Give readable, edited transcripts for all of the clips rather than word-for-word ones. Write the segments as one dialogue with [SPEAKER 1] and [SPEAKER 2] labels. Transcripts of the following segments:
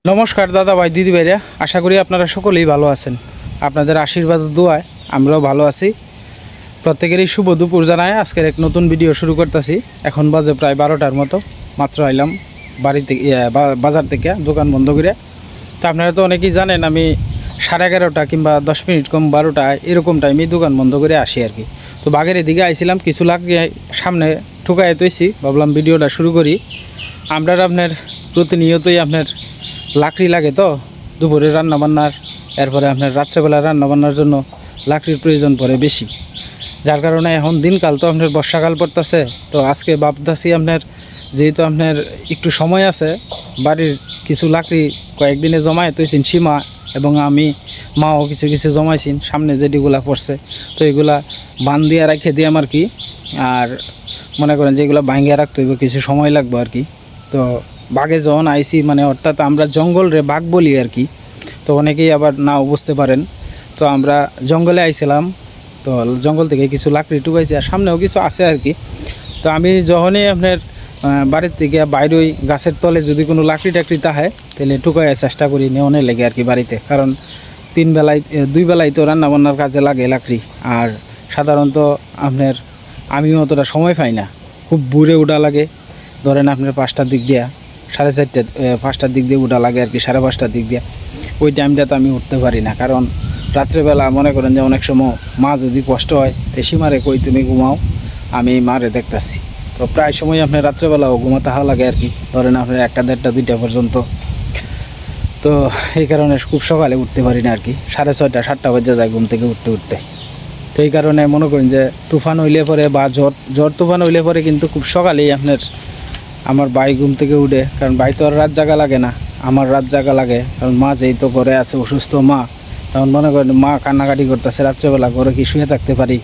[SPEAKER 1] নমস্কার দাদা ভাই দিদি ভাইরা, আশা করি আপনারা সকলেই ভালো আছেন। আপনাদের আশীর্বাদ দোয়ায় আমরাও ভালো আছি। প্রত্যেকেরই শুভ দুপুর জানায় আজকের এক নতুন ভিডিও শুরু করতেছি। এখন বাজে প্রায় 12টার মতো, মাত্র আইলাম বাড়ি থেকে বাজার থেকে, দোকান বন্ধ করে। তো আপনারা তো অনেকেই জানেন আমি 11:30 কিংবা 10 মিনিট কম 12টা এরকম টাইমেই দোকান বন্ধ করে আসি আর কি। তো বাগের এদিকে আইছিলাম, কিছু লাগে সামনে ঠুকায় তৈছি, ভাবলাম ভিডিওটা শুরু করি। আপনার প্রতিনিয়তই আপনার লাকড়ি লাগে, তো দুপুরে রান্নাবান্নার, এরপরে আপনার রাত্রেবেলা রান্নাবান্নার জন্য লাকড়ির প্রয়োজন পড়ে বেশি। যার কারণে এখন দিনকাল তো আপনার বর্ষাকাল পড়তেছে। তো আজকে ভাবতেছি আপনার যেহেতু আপনার একটু সময় আছে, বাড়ির কিছু লাকড়ি কয়েকদিনে জমায় তৈছেন সীমা এবং আমি মাও কিছু কিছু জমাইছেন সামনে যেটিগুলা পড়ছে। তো এগুলা বান দিয়ে রেখে দিই আর কি। আর মনে করেন যে এগুলো ভাঙ্গিয়ে রাখতে হইব, কিছু সময় লাগবে আর কি। তো বাঘে যখন আইসি, মানে অর্থাৎ আমরা জঙ্গল রে বাঘ বলি আর কি। তো অনেকেই আবার নাও বুঝতে পারেন। তো আমরা জঙ্গলে আইছিলাম, তো জঙ্গল থেকে কিছু লাকড়ি টুকাইছি, আর সামনেও কিছু আছে আর কি। তো আমি যখনই আপনার বাড়ির থেকে বাইরে ওই গাছের তলে যদি কোনো লাকড়ি টাকড়ি তাহে, তাহলে টুকাইয়ার চেষ্টা করি নেওয়ানে লেগে আর কি বাড়িতে। কারণ 2 বেলায় তো রান্নাবান্নার কাজে লাগে লাকড়ি। আর সাধারণত আপনার আমিও অতটা সময় পাই না, খুব বুড়ে উঠা লাগে। ধরেন আপনার 5টার দিক দিয়ে, 4:30 5টার দিক দিয়ে উঠা লাগে আর কি, 5:30টার দিক দিয়ে। ওই টাইমটা তো আমি উঠতে পারি না, কারণ রাত্রেবেলা মনে করেন যে অনেক সময় মা যদি কষ্ট হয়, তো সীমারে কই তুমি ঘুমাও, আমি মারে দেখতেছি। তো প্রায় সময় আপনার রাত্রেবেলাও ঘুমাতে হওয়া লাগে আর কি, ধরেন আপনার 1টা 1:30 2টা পর্যন্ত। তো এই কারণে খুব সকালে উঠতে পারি না আর কি, 6:30 7টা বাজে যায় ঘুম থেকে উঠতে। তো এই কারণে মনে করেন যে তুফান হইলে পরে বা ঝড় তুফান হইলে পরে কিন্তু খুব সকালেই আপনার আমার ভাই ঘুম থেকে উঠে, কারণ ভাই তো আর রাত জাগা লাগে না, আমার রাত জাগা লাগে। কারণ মা যেই তো ঘরে আছে, অসুস্থ মা, তখন মনে করেন মা কান্নাকাটি করতেছে রাত্রেবেলা, ঘরে কি শুয়ে থাকতে পারি?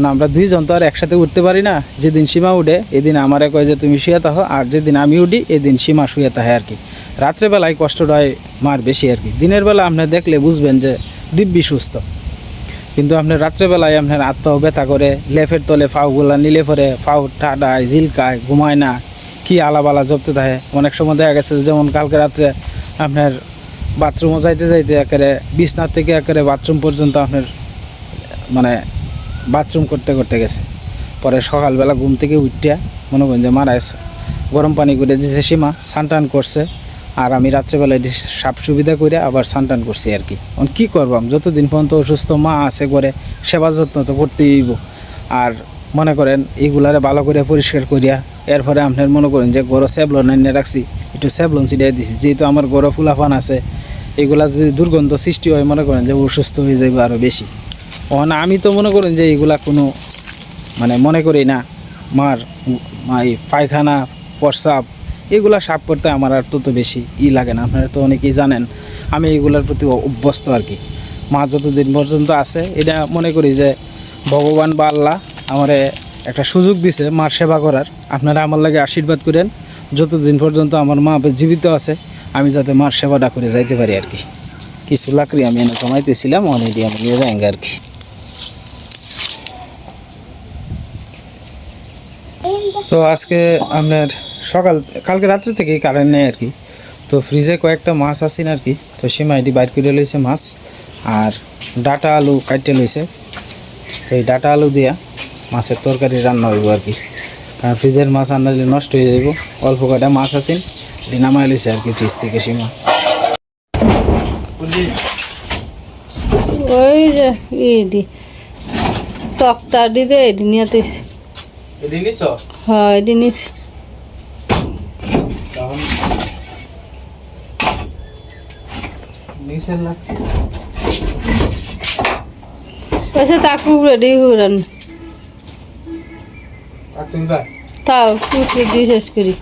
[SPEAKER 1] না, আমরা 2 জন তো আর একসাথে উঠতে পারি না। যেদিন সীমা উঠে এদিন আমারে কয় যে তুমি শুয়ে থাকো, আর যেদিন আমি উঠি এদিন সীমা শুয়ে থাকে আর কি। রাত্রেবেলায় কষ্টটা হয় মার বেশি আর কি। দিনের বেলা আপনি দেখলে বুঝবেন যে দিব্যি সুস্থ, কিন্তু আপনার রাত্রেবেলায় আপনার আত্মাও ব্যথা করে, লেফের তলে ফাউগুলা নিলে পরে ফাউ ঠাডায় ঝিলকায়, ঘুমায় না, কি আলাবালা জপতে থাকে। অনেক সময় দেখা গেছে যেমন কালকে রাত্রে আপনার বাথরুমও যাইতে যাইতে একেবারে বিছনার থেকে একেবারে বাথরুম পর্যন্ত আপনার মানে বাথরুম করতে করতে গেছে। পরে সকালবেলা ঘুম থেকে উঠিয়া মনে করেন যে মারা গেছে, গরম পানি করে দিয়েছে সীমা, স্নান করছে। আর আমি রাত্রেবেলায় সাপ সুবিধা করে আবার স্নান করছি আর কি। এখন কী করবাম, যতদিন পর্যন্ত অসুস্থ মা আছে করে সেবা যত্ন তো করতেই হইব। আর মনে করেন এইগুলারে ভালো করে পরিষ্কার করিয়া, এরপরে আপনার মনে করেন যে গরো স্যাবলন এনে রাখছি, একটু স্যাবলন ছিটিয়ে দিছি, যেহেতু আমার গরো ফুলাফান আছে। এগুলা যদি দুর্গন্ধ সৃষ্টি হয়, মনে করেন যে অসুস্থ হয়ে যাবে আরও বেশি। আমি তো মনে করেন যে এইগুলা কোনো মনে করি না। মার পায়খানা প্রস্রাব এগুলা সাফ করতে আমার আর তত বেশি লাগে না। আপনারা তো অনেকেই জানেন আমি এইগুলার প্রতি অভ্যস্ত আর কি। মা যতদিন পর্যন্ত আছে, এটা মনে করি যে ভগবান বা আল্লাহ আমারে একটা সুযোগ দিছে মার সেবা করার। আপনারা আমার লাগে আশীর্বাদ করেন, যতদিন পর্যন্ত আমার মা জীবিত আছে আমি যাতে মার সেবাটা করে যাইতে পারি আর কি। কিছু লাকড়ি আমি এনে জমাইতেছিলাম, অনেকই আমি নিয়ে যাই আর কি। তো আজকে আপনার কালকে রাত্রে থেকেই কারেন্ট নেই আর কি। তো ফ্রিজে কয়েকটা মাছ আসেন আর কি। তো সীমাইটি বাইর করে লইছে মাছ, আর ডাটা আলু কাটতে লইছে। এই ডাটা আলু দিয়া মাছের তরকারি রান্না হইব আর কি। কারণ ফ্রিজের মাছ আনলে নষ্ট হয়ে যাইব। অল্প কয়টা মাছ আসেন, নামাই লইছে আর কি ফ্রিজ থেকে সীমা।
[SPEAKER 2] ওই যে এডি তক্তা দিতে এডি নিয়ে তুইছি।
[SPEAKER 1] এডি নিছ?
[SPEAKER 2] হ্যাঁ, এডি নিছি। পয়সা তাকু রেডি হইরান তাও পুটলি দিয়ে শেষ করি।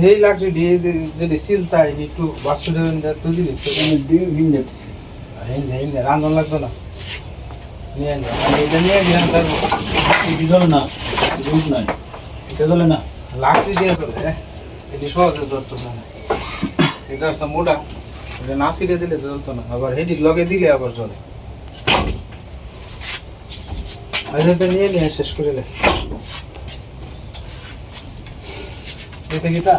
[SPEAKER 1] এই লাকড়ি দিয়ে যদি সিলতা একটু বাসুদের রান্ধন লাগতো না, নিয়ে এটা নিয়ে গেলাম। তার না দুধ নাই, এটা চলে না, লাকড়ি দিয়ে চলে। এটি সহজে ধরতো না, এটা মোটা, এটা না ছিঁড়ে দিলে ধরতো না। আবার হেডি লগে দিলে আবার চলে। নিয়ে নিয়ে শেষ করে দেয়। এতে কি তা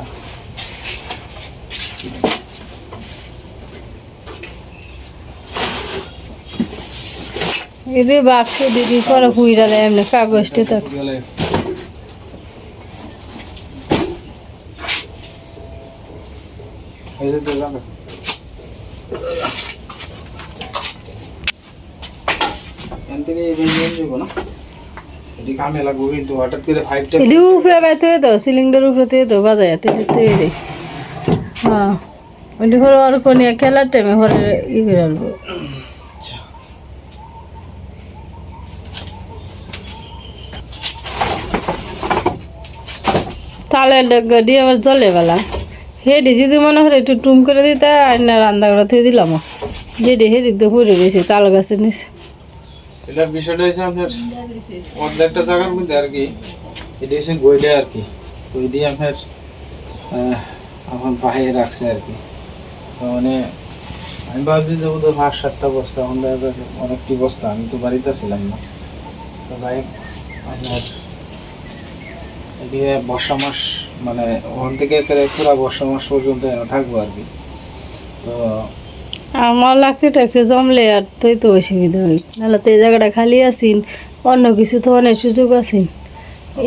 [SPEAKER 2] এদে বাক্স দিদি পরে হুইরা দেয় এমনি কাগজটা থাক
[SPEAKER 1] এই যে তো যাবে এনতে এই নিয়ে যাবো না এটি কামে লাগবে কিন্তু হঠাৎ করে 5টা
[SPEAKER 2] এদি উপরে বাইতে তো সিলিন্ডার উপরে তো বাজায় তে রে হ্যাঁ ওই হলো আর কোন খেলার টাইমে হরে ই করে আনবো তালের ডাগা দিয়ে আবার জলে বেলা হেডি যদি মনে হয় একটু টুম করে দিতে আর না রান্না করে থুয়ে দিলাম যেটি হেদিক দিয়ে পড়ে রয়েছে তাল গাছের নিচে
[SPEAKER 1] এটার বিষয়টা হচ্ছে আপনার অর্ধেকটা জায়গার মধ্যে আর কি এটা হচ্ছে গইটা আর কি ওই দিয়ে আপনার এখন পাহাড়ে রাখছে আর কি তো মানে আমি ভাবছি যে ওদের 5-7টা বস্তা এখন অনেকটি বস্তা আমি তো বাড়িতে ছিলাম না তো যাই হোক, আপনার এদিকে বর্ষা মাস মানে ওখান থেকে একেবারে পুরো বর্ষা মাস পর্যন্ত থাকবো আর কি তো
[SPEAKER 2] আমার লাকড়িটা একটু জমলে আর তুই তো অসুবিধা হই নাহলে তো এই জায়গাটা খালি আছিন অন্য কিছু তো অনেক সুযোগ আছেন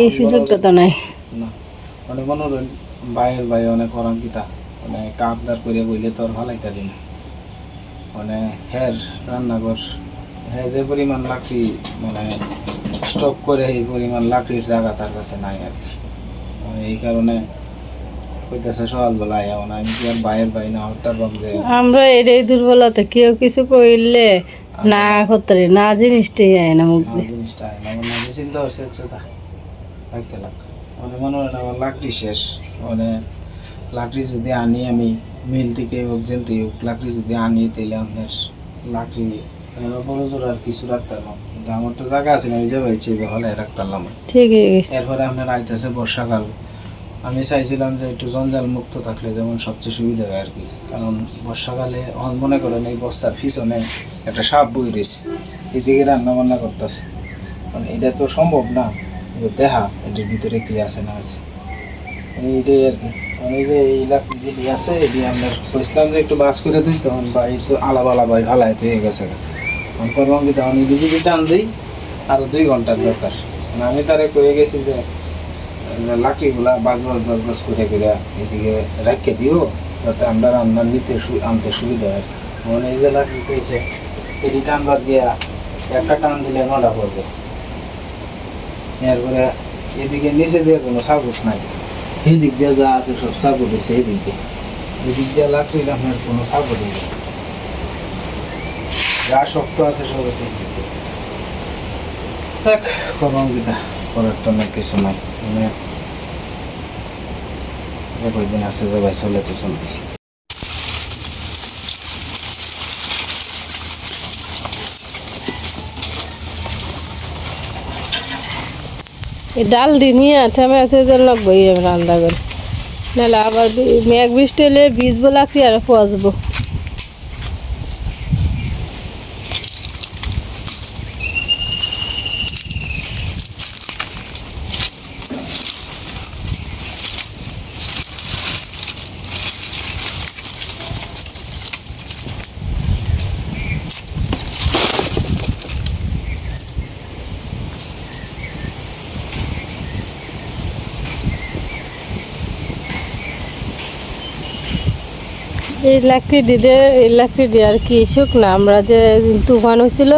[SPEAKER 2] এই সুযোগটা তো নাই
[SPEAKER 1] না মানে মনে হয় বাইরের বাইরে অনেক অরাঙ্কিতা মানে একটা আবদার করে বইলে তো আর ভালাই কালি না মানে হ্যার রান্নাঘর হ্যাঁ যে পরিমাণ লাকড়ি মানে স্টক করে এই পরিমাণ লাকড়ির জায়গা তার কাছে নাই আর কি এই কারণে কইতেছে সকালবেলা এমন আমি কি আর বাইরের বাই না হতার বাম যে
[SPEAKER 2] আমরা এই দুর্বলতা কেউ কিছু কইলে না করতে না জিনিসটাই আয় না মুখ দিয়ে
[SPEAKER 1] জিনিসটা আমার মনে চিন্তা হচ্ছে সেটা মানে মনে হয় না আমার লাকড়ি শেষ মানে লাকড়ি যদি আনি আমি মিল থেকে হোক যেতে হোক লাকড়ি যদি আনি তাহলে আপনার লাকড়ি বড় জোর আর কিছু রাখতাম কিন্তু আমার তো জায়গা আছে না ওই যাবে ইচ্ছে হলে রাখতাম
[SPEAKER 2] ঠিকই গেছে
[SPEAKER 1] এরপরে আপনার আইতেছে বর্ষাকাল আমি চাইছিলাম যে একটু জঞ্জাল মুক্ত থাকলে যেমন সবচেয়ে সুবিধা হয় আর কি কারণ বর্ষাকালে মনে করেন এই বস্তার পিছনে একটা সাপ বই রয়েছে এদিকে রান্না বান্না করতেছে মানে এটা তো সম্ভব না দেখা এটার ভিতরে কি আছে না আছে এইটাই আর কি মানে এই যে এই লাকড়ি যেটি আছে এটি আমরা বলছিলাম যে একটু বাস করে দিই তখন বা এই তো আলাদা ভাই ভালাই হয়ে গেছে তখন করলাম কি তখন এদিকে যদি টান দিই আরও 2 ঘন্টার দরকার মানে আমি তারে কয়ে গেছি যে লাকড়িগুলা বাজ করে এদিকে রাখিয়ে দিও যাতে আমরা রান্নার নিতে আনতে সুবিধা হয় মানে এই যে লাকড়ি পেয়েছে এটি টানবার গিয়া একটা টান দিলে 9টা পড়বে এরপরে এদিকে নিচে দিয়ে কোনো সাপোর্ট নাই এই দিক দিয়ে যা আছে সব সাপোর্ট হয়েছে এই দিক দিয়ে এদিক দিয়ে লাকড়ির আপনার কোনো সাপোর্ট নেই যা শক্ত আছে সব আছে এই দিক দিয়ে দেখ কর্মবিধা করার তো অনেক কিছু নাই মানে কয়েকদিন আছে যে ভাই চলে তো চলবে
[SPEAKER 2] এই ডাল দি নিয়ে ঠামে আছে লাগবই রান্না করে নাহলে আবার মেঘ বৃষ্টি হলে ভিজবো লাকড়ি আর পচবো এই লাকড়ি দিয়ে আর কি শুকনা আমরা যে তুফান হয়েছিল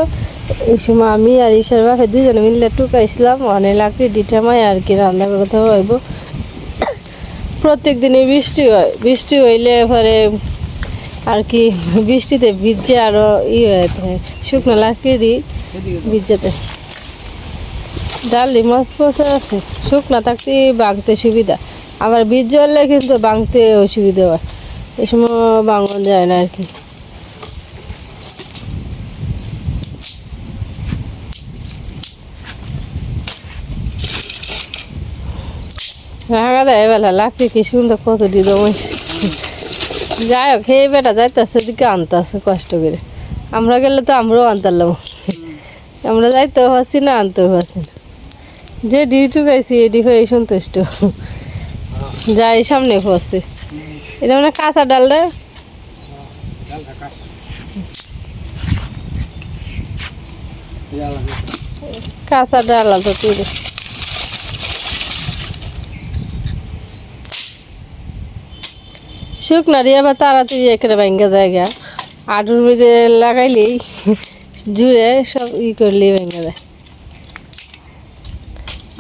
[SPEAKER 2] এই সময় আমি আর ঈশার বাপে দুজনে মিলে টুকাইছিলাম অনেক লাকড়ি ডিঠামায় আর কি রান্না করতে হইব প্রত্যেক দিনই বৃষ্টি হয় বৃষ্টি হইলে পরে আর কি বৃষ্টিতে ভিজে আরও হয় শুকনো লাকড়ি ভিজাতে ডালি মাছ পচা আছে শুকনা থাকতে বাঁধতে সুবিধা আবার বীজ জ্বললে কিন্তু বাঁধতে অসুবিধা হয় এই সময় বাঙন যায় না আর কি রাঙা দেয় বেলা লাকড়ি কি সুন্দর কত দিয়ে জমাইছে যাই হোক হে বেটা যাইতেছে দিকে আনতেছে কষ্ট করে আমরা গেলে তো আমরাও আনতারলাম আমরা যাইতেও পারছি না আনতেও পারছি না যে ডিউটি পাইছি এডি হয়ে সন্তুষ্ট যাই সামনে ফসছে এটা মানে কাঁচা ডাল রে
[SPEAKER 1] ডালটা কাঁচা
[SPEAKER 2] কাঁচা ডাল তো তুই শুকনা দিয়ে আবার তাড়াতাড়ি একেবারে ভেঙে জায়গা আটুর মধ্যে লাগাইলেই জুড়ে সব করলেই ভেঙে যায়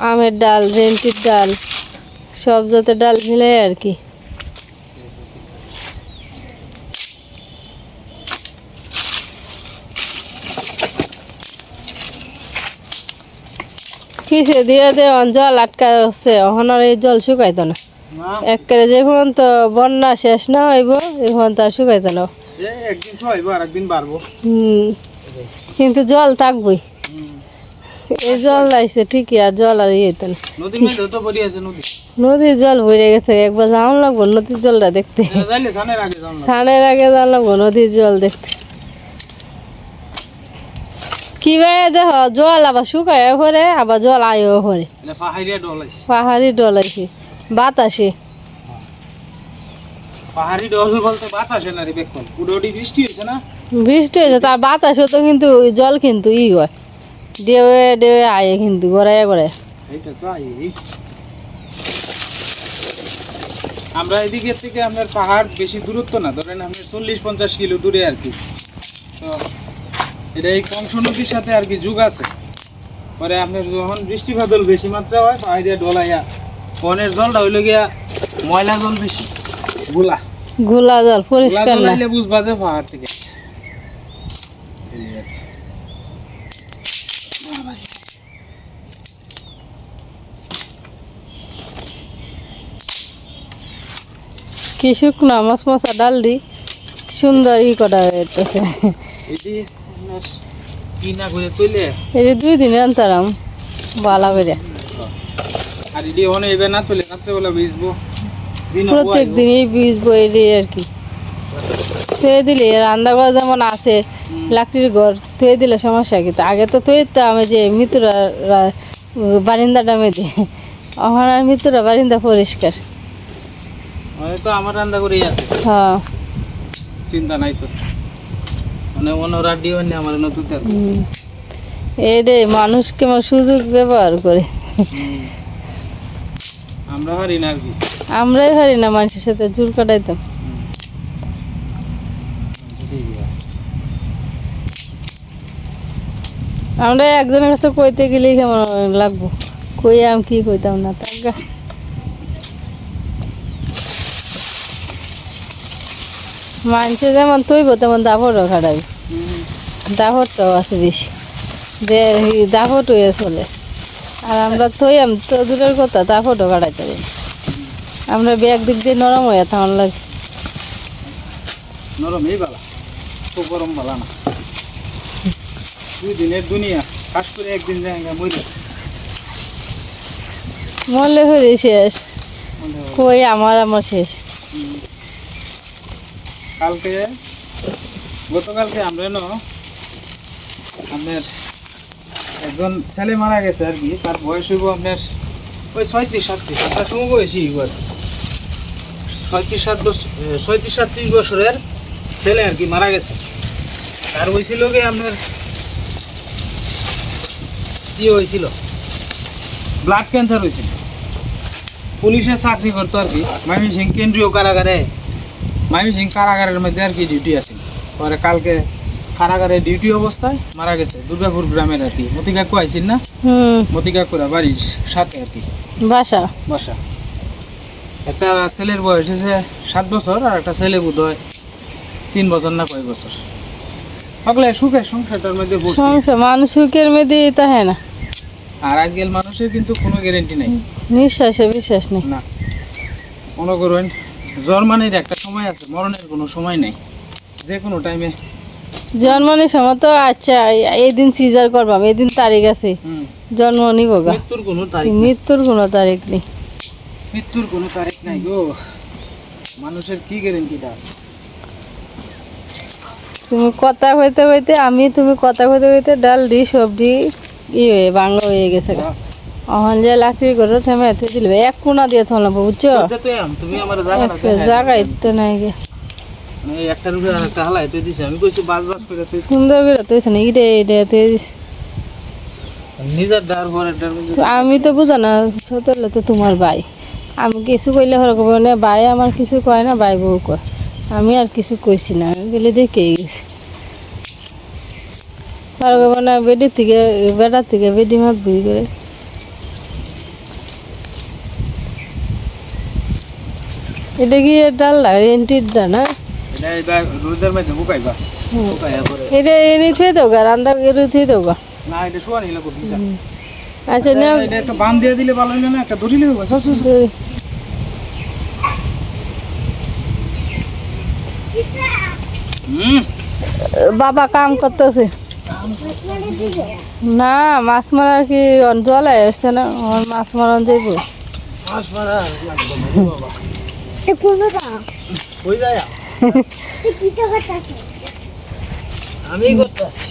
[SPEAKER 2] আমের ডাল রেন্টির ডাল সব জাতের ডাল মিলে আর কি কিসে দিয়ে জল আটকা হচ্ছে এখন আর এই জল শুকাইতো না একেবারে যে পর্যন্ত বন্যা শেষ না হইব এই পর্যন্ত আর শুকাইতো না
[SPEAKER 1] একদিন ছয়ব আর একদিন বাড়বো
[SPEAKER 2] কিন্তু জল থাকবই এই জল লাগছে ঠিকই আর জল আর ইয়েতো না
[SPEAKER 1] নদীর মধ্যে তো পড়ে আছে নদী
[SPEAKER 2] নদীর জল ভরে গেছে একবার যাওয়া লাগবো নদীর জলটা দেখতে
[SPEAKER 1] যাইলে সানের আগে যাও না
[SPEAKER 2] স্নানের আগে যাওয়া লাগবো নদীর জল দেখতে কি ভাই দেখ জল আবার শুকায় ভরে আবার জল আয়ও ভরে
[SPEAKER 1] এটা পাহাড়িয়া ডলাইছে
[SPEAKER 2] পাহাড়ি ডলাইছে বাতাসে
[SPEAKER 1] পাহাড়ি ডল বলতে বাতাসে না রে বেকল উডোডি বৃষ্টি হইছে না
[SPEAKER 2] বৃষ্টি হয়েছে তার বাতাসে তো কিন্তু ওই জল কিন্তু ই হয় ডেওয়ে ডেওয়ে আয়ে কিন্তু গড়াইয়া গড়ায়
[SPEAKER 1] এইটা তো এই আমরা এদিকে থেকে আপনার পাহাড় বেশি দূরত্ব না ধরেন আপনার 40-50 কিলো দূরে আর কি তো এটা এই কংস নদীর সাথে আর কি যুগ আছে পরে আপনার যখন বৃষ্টি বাদল বেশি মাত্রা হয় পাহাড়িয়া ডলাইয়া বনের জলটা হইল গিয়া ময়লা জল বেশি গুলা
[SPEAKER 2] গোলা জল পরিষ্কার না
[SPEAKER 1] লাইলে বুঝবা যে পাহাড় থেকে আসছে। এই আর কি।
[SPEAKER 2] কি শুকনা মাছ মশা ডাল দি সুন্দর ই করা হইতেছে
[SPEAKER 1] এটি আপনার কি না করে তুইলে
[SPEAKER 2] এই যে 2 দিন আনতারাম বালা বেড়ে
[SPEAKER 1] আর এটি অনে এবে না তুলে রাত্রেবেলা ভিজবো দিন
[SPEAKER 2] প্রত্যেক দিনই বীজ বই আর কি থুয়ে দিলে রান্না ঘর যেমন আছে লাকড়ির ঘর থুয়ে দিলে সমস্যা কিন্তু আগে তো থুয়ে তো আমি যে মৃত্যুরা বারিন্দাটা মেয়েদি এখন আর মৃত্যুরা বারিন্দা পরিষ্কার
[SPEAKER 1] তো আমার রান্না করেই আছে
[SPEAKER 2] হ্যাঁ
[SPEAKER 1] চিন্তা নাই তো মানে অন্যরা ডিও নে আমার নতুন তেল
[SPEAKER 2] এই রে মানুষ কেমন সুযোগ ব্যবহার করে
[SPEAKER 1] আমরা হারি না আর কি
[SPEAKER 2] আমরাই পারি না মানুষের সাথে জোর কাটাইতাম আমরা একজনের কাছে কইতে গেলেই কেমন লাগবো কই আমি কি কইতাম না তাকে মানুষে যেমন তৈব তেমন দাফরও খাটাবি দাফরটাও আছে বেশি যে দাফট হয়ে চলে আর আমরা থইয়াম তো দূরের কথা দাফটও কাটাইতে পারি আমরা ব্যাগ দিক দিয়ে নরম হয়ে থাকার লাগে
[SPEAKER 1] নরম এই বালা তো গরম বালা না 2 দিনের দুনিয়া কাজ করে একদিন যায় মরে
[SPEAKER 2] মরলে হলে শেষ কই আমার শেষ
[SPEAKER 1] কালকে গতকালকে আমরা আপনার একজন ছেলে মারা গেছে আর কি তার বয়স হইব আপনার ওই 36-37 আপনার সময় বয়সী এবার 36-37 বছরের ছেলে আর কি মারা গেছে আর হয়েছিল কি আপনার কি হয়েছিল ব্লাড ক্যান্সার হয়েছিল পুলিশে চাকরি করতো আর কি ময়মনসিংহ কেন্দ্রীয় কারাগারে ময়মনসিংহ কারাগারের মধ্যে আর কি ডিউটি আছে পরে কালকে কারাগারে ডিউটি অবস্থায় মারা গেছে দুর্গাপুর গ্রামের আর কি মতি কাকু আইছিল না মতি কাকুরা বাড়ির সাথে আর কি
[SPEAKER 2] বাসা
[SPEAKER 1] একটা ছেলের বয়স হয়েছে 7 বছর আর একটা ছেলে বোধ হয় 3 বছর না কয় বছর সকলে সুখের সংসারটার মধ্যে
[SPEAKER 2] সংসার মানুষ সুখের মধ্যে তাহে না
[SPEAKER 1] আর আজকাল মানুষের কিন্তু কোনো গ্যারেন্টি নেই
[SPEAKER 2] নিঃশ্বাসে বিশ্বাস নেই
[SPEAKER 1] না মনে করুন জন্মানের একটা সময় আছে মরণের কোনো সময় নেই যে কোনো টাইমে
[SPEAKER 2] জন্মানোর সময় তো আচ্ছা এই দিন সিজার করবাম এই দিন তারিখ আছে জন্ম নিব গা মৃত্যুর কোনো তারিখ নেই
[SPEAKER 1] মৃত্যুর কোনো তারিখ নাই গো মানুষের কি গ্যারেন্টিটা আছে
[SPEAKER 2] তুমি কথা হইতে হইতে তুমি কথা হইতে হইতে ডাল দি সবজি হয়ে বাংলা হয়ে গেছে গা অহন যে লাকড়ি করে থেমে এতে দিলে এক কোনা দিয়ে থলা বুঝছো
[SPEAKER 1] তুমি আমার জায়গা না
[SPEAKER 2] জায়গায় তো নাই গে
[SPEAKER 1] এই একটার উপরে আরেকটা হালাই তুই দিছিস আমি কইছি বাস বাস করে তুই
[SPEAKER 2] সুন্দর করে তো না ইডে ইডে তে
[SPEAKER 1] নিজের ডার ঘরের ডার মধ্যে
[SPEAKER 2] আমি তো বুঝা না সতলে তো তোমার ভাই আমি কিছু কইলে হরে কব না ভাই আমার কিছু কয় না ভাই বউ কয় আমি আর কিছু কইছি না গেলে দেখে গেছি হরে কব না বেডি থেকে বেডা থেকে বেডি মাত বুই করে এটা কি ডাল রেন্টির দা না
[SPEAKER 1] এটা রোদের মধ্যে বুকাইবা বুকাইয়া পরে
[SPEAKER 2] এটা এনে থে দাও গা রান্দা এনে থে দাও গা
[SPEAKER 1] না এটা শোয়া নিলে কো ভিজা
[SPEAKER 2] আচ্ছা না
[SPEAKER 1] এটা একটা বান দিয়ে দিলে ভালো হইলো না একটা দড়ি লিখো সব সব
[SPEAKER 2] বাবা কাম করতেছে না মাছ মারা কি জল আসছে না আমার মাছ মারন যাইব
[SPEAKER 1] মাছ মারা লাগবে বাবা কই যায় আমি করতেছি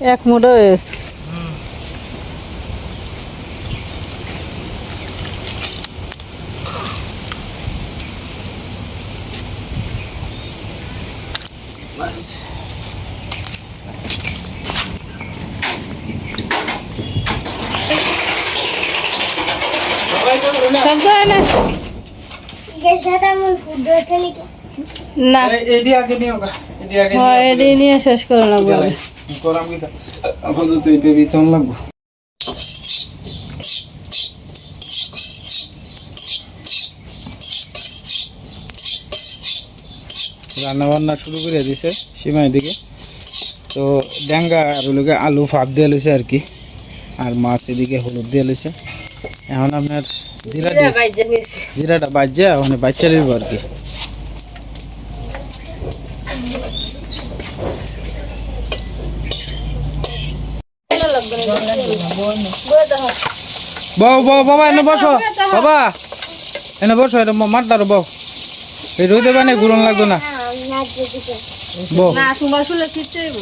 [SPEAKER 2] এক মুঠো হয়েছে
[SPEAKER 1] বাস
[SPEAKER 2] সব হয় না না
[SPEAKER 1] এডি আগে নিও গা এডি আগে
[SPEAKER 2] হ্যাঁ এডি নিয়ে শেষ করে লাগবে
[SPEAKER 1] করাম কি আপাতত এই বেবিতন লাগবো রান্না বান্না শুরু করে দিছে সীমায় দিকে তো ড্যাঙ্গা আর ওগুলোকে আলু ফাপ দিয়ে লইছে আর কি আর মাছ এদিকে হলুদ দিয়ে লইছে এখন আপনার জিরা দিয়ে জিরাটা বাজ্যা ওখানে বাচ্চা লইব আর কি বউ বউ বাবা এনে বসো বাবা এনে বসো এটা মাঠ দাঁড়ো বউ এই রোদে বানে গুলন লাগতো না বউ
[SPEAKER 2] না তোমার শুলে কিচ্ছু হইব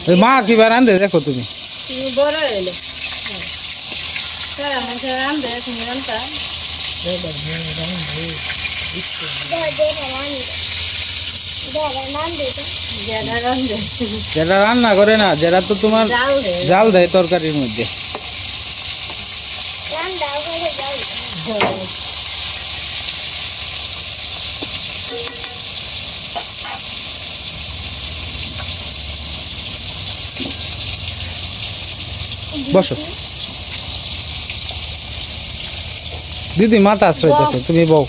[SPEAKER 1] এই মা কিবার আনতে দেখো তুমি
[SPEAKER 2] তুমি বড় হইলে হ্যাঁ মানে রান্দে তুমি রান্তা
[SPEAKER 1] যেটা রান্না করে না যেটা তো তোমার জাল দেয় তরকারির মধ্যে বসো দিদি মাথা আশ্রয়তেছে তুমি বউ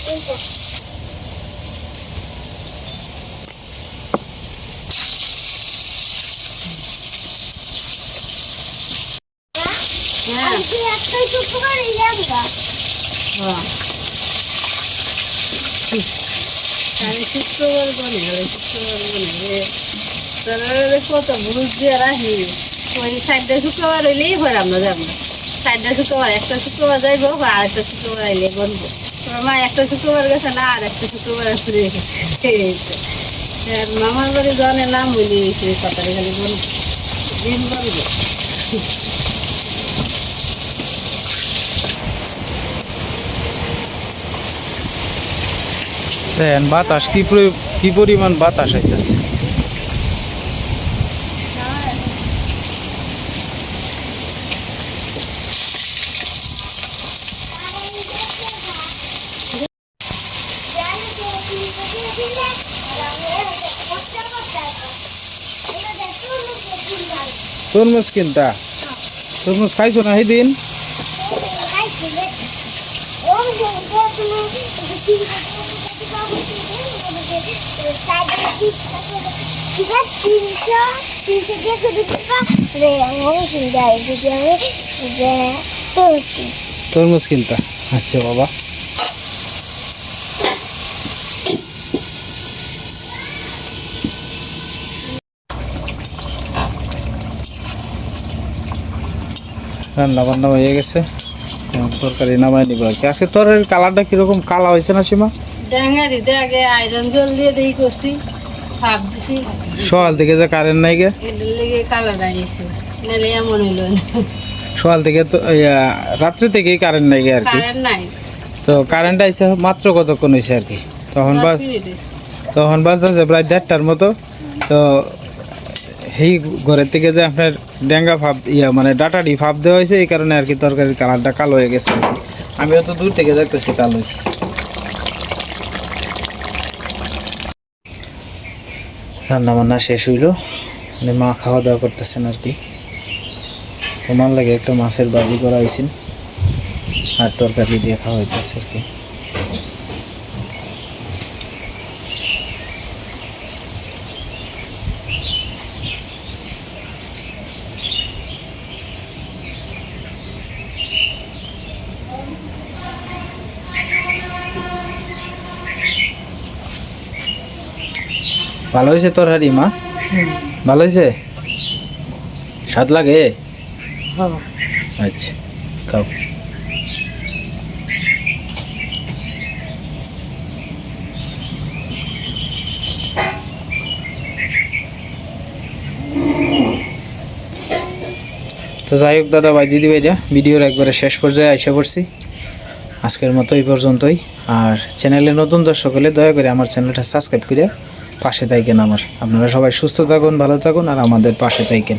[SPEAKER 2] আমি শুক্রবার বলি শুক্রবার বলি কত বুঝ দিয়ে রাখি ওই সাইডটা শুক্রবার হইলেই হয় আমরা যাবো সাইডটা শুক্রবার একটা শুক্রবার যাইবো বা আরেকটা শুক্রবার আইলে বলবো তোমার মা একটা শুক্রবার গেছে না আর একটা শুক্রবার আসলে মামার বাড়ি জনের নাম বলি কথাটা খালি বলবো দিন বলবো
[SPEAKER 1] দেখেন বাতাস কি পরিমাণ বাতাস আইতেছে তরমুজ কিনতা তরমুজ খাইছো না সেদিন তরমুজ কিনতা আচ্ছা বাবা রান্না বান্না হয়ে গেছে তরকারি নামাই নিব আর কি আজকে তরকারির কালারটা কিরকম কালা হয়েছে না সীমা
[SPEAKER 2] ডাঙ্গারিতে আগে আয়রন জল দিয়ে দেই করছি ভাব দিছি
[SPEAKER 1] সকাল থেকে যে কারেন্ট নাই গে
[SPEAKER 2] এর লেগে কালার আইছে নারে এমন হইলো
[SPEAKER 1] সকাল থেকে তো রাত্রে থেকেই কারেন্ট নাই আর কি।
[SPEAKER 2] কারেন্ট নাই
[SPEAKER 1] তো কারেন্ট আইসে মাত্র কতক্ষণ হয়েছে আর কি, তখন
[SPEAKER 2] 10 মিনিট হইছে।
[SPEAKER 1] তখন বাজতেছে প্রায় 1:30টার মতো। তো এই ঘরের থেকে যে আপনার ডেঙ্গা ভাব মানে ডাটাটি ভাব দেওয়া হয়েছে, এই কারণে আর কি তরকারির কালারটা কালো হয়ে গেছে। আমিও তো দূর থেকে দেখতেছি কালো। রান্না বান্না শেষ হইলো, মানে মা খাওয়া দাওয়া করতেছেন আর কি। তোমার লাগে একটা মাছের বাজি করা হয়েছে আর তরকারি দিয়ে খাওয়া হইতেছে আর কি। ভালো হয়েছে তরকারি মা? ভালো হয়েছে? স্বাদ লাগে?
[SPEAKER 2] হ্যাঁ
[SPEAKER 1] আচ্ছা, খাও। তো যাই হোক দাদা ভাই দিদি ভাইরা, ভিডিওর একবারে শেষ পর্যায়ে আইসা পড়ছি। আজকের মতো এই পর্যন্তই। আর চ্যানেলে নতুন দর্শক হলে দয়া করে আমার চ্যানেলটা সাবস্ক্রাইব করে পাশে থাকেন। আপনারা সবাই সুস্থ থাকুন, ভালো থাকুন আর আমাদের পাশে থাকেন।